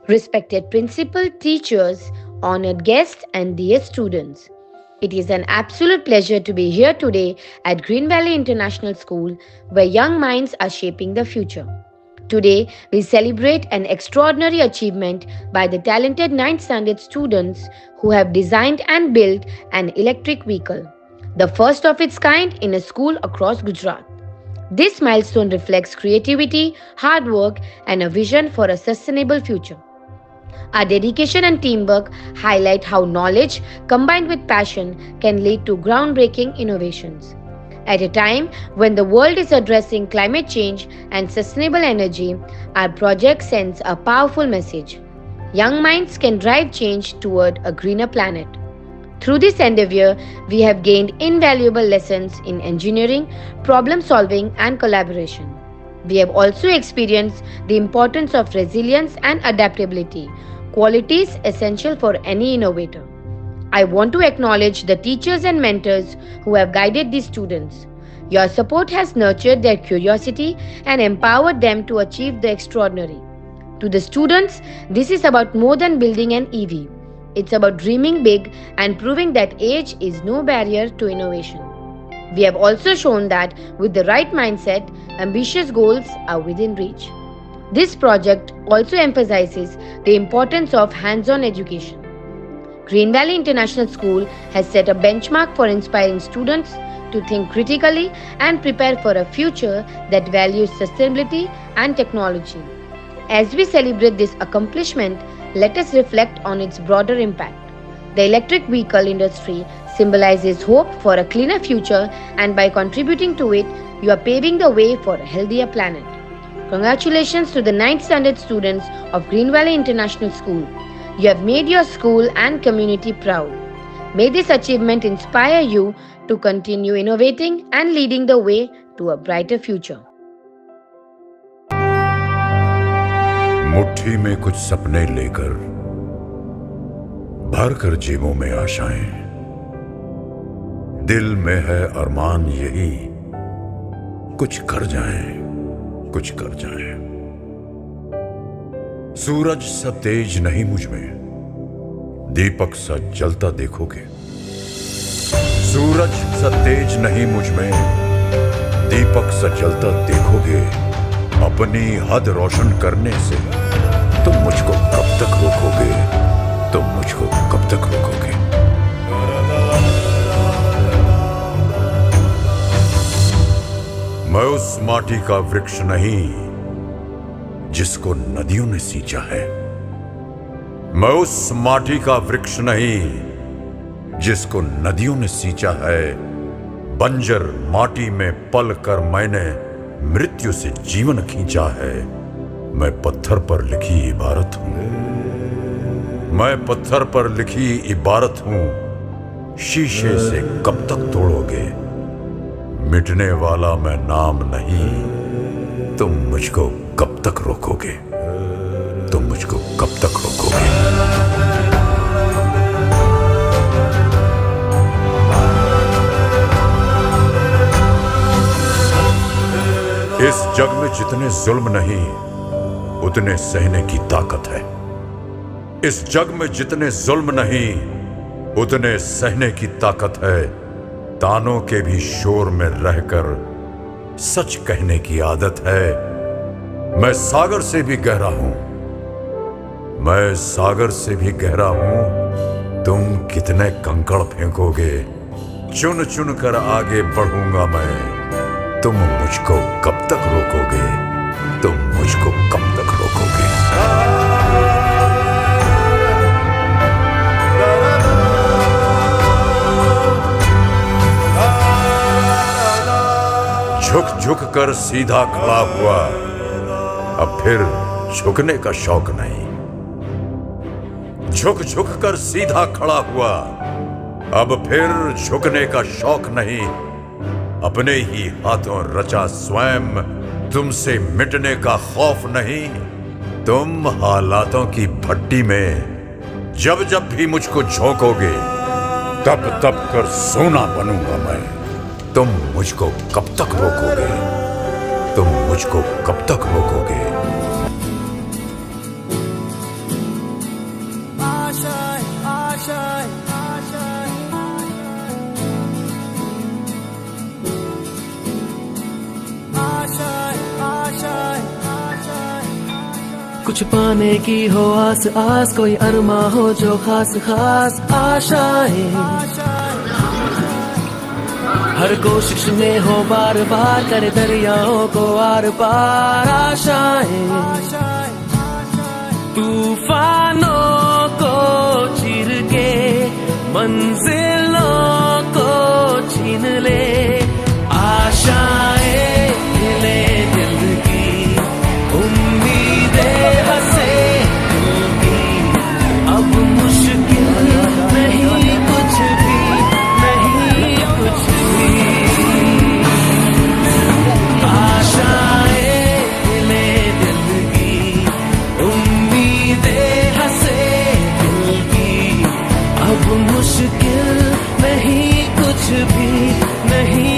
Respected principal, teachers, honored guests, and dear students. It is an absolute pleasure to be here today at Green Valley International School, where young minds are shaping the future. Today, we celebrate an extraordinary achievement by the talented 9th standard students who have designed and built an electric vehicle, the first of its kind in a school across Gujarat. This milestone reflects creativity, hard work, and a vision for a sustainable future. Our dedication and teamwork highlight how knowledge combined with passion can lead to groundbreaking innovations. At a time when the world is addressing climate change and sustainable energy, our project sends a powerful message. Young minds can drive change toward a greener planet. Through this endeavor, we have gained invaluable lessons in engineering, problem solving, and collaboration. We have also experienced the importance of resilience and adaptability, qualities essential for any innovator. I want to acknowledge the teachers and mentors who have guided these students. Your support has nurtured their curiosity and empowered them to achieve the extraordinary. To the students, this is about more than building an EV. It's about dreaming big and proving that age is no barrier to innovation. We have also shown that with the right mindset, ambitious goals are within reach. This project also emphasizes the importance of hands-on education. Green Valley International School has set a benchmark for inspiring students to think critically and prepare for a future that values sustainability and technology. As we celebrate this accomplishment, let us reflect on its broader impact. The electric vehicle industry symbolizes hope for a cleaner future, and by contributing to it, you are paving the way for a healthier planet. Congratulations to the 9th standard students of Green Valley International School. You have made your school and community proud. May this achievement inspire you to continue innovating and leading the way to a brighter future. मुट्ठी में कुछ सपने लेकर भर कर जेबों में आशाएं, दिल में है अरमान यही कुछ कर जाएं, कुछ कर जाएं। सूरज सा तेज नहीं मुझ में, दीपक सा जलता देखोगे। सूरज सा तेज नहीं मुझ में, दीपक सा जलता देखोगे। अपनी हद रोशन करने से तुम मुझको कब तक रोकोगे? तुम मुझको कब तक रोकोगे? मैं उस माटी का वृक्ष नहीं जिसको नदियों ने सींचा है। मैं उस माटी का वृक्ष नहीं जिसको नदियों ने सींचा है। बंजर माटी में पल कर मैंने मृत्यु से जीवन खींचा है। मैं पत्थर पर लिखी इबारत हूं। मैं पत्थर पर लिखी इबारत हूं। शीशे से कब तक तोड़ोगे? मिटने वाला मैं नाम नहीं। तुम मुझको कब तक रोकोगे? तुम मुझको कब तक रोकोगे? इस जग में जितने जुल्म नहीं, उतने सहने की ताकत है। इस जग में जितने जुल्म नहीं, उतने सहने की ताकत है। तानों के भी शोर में रहकर सच कहने की आदत है। मैं सागर से भी गहरा हूं। मैं सागर से भी गहरा हूं। तुम कितने कंकड़ फेंकोगे? चुन चुन कर आगे बढ़ूंगा मैं। तुम मुझको कब तक रोकोगे? तुम मुझको कब तक रोकोगे? झुक झुक कर सीधा खड़ा हुआ, अब फिर झुकने का शौक नहीं। झुक झुक कर सीधा खड़ा हुआ, अब फिर झुकने का शौक नहीं। अपने ही हाथों रचा स्वयं, तुमसे मिटने का खौफ नहीं। तुम हालातों की भट्टी में जब जब भी मुझको झोंकोगे, तब तब कर सोना बनूंगा मैं। तुम मुझको कब तक रोकोगे? तुम मुझको कब तक रोकोगे? कुछ पाने की हो आस आस, कोई अरमा हो जो खास खास आशाएं, हर कोशिश में हो बार बार करे दरियाओं को आर पार आशाएं, तूफानों को चीर के मंजिलों को छीन ले, आशाएं ले दिल की, उम्मीदें हंसे दिल की, अब मुश्किल नहीं कुछ भी, नहीं कुछ भी, आशाएं ले दिल की, उम्मीदें हंसे दिल की, अब मुश्किल नहीं कुछ भी, नहीं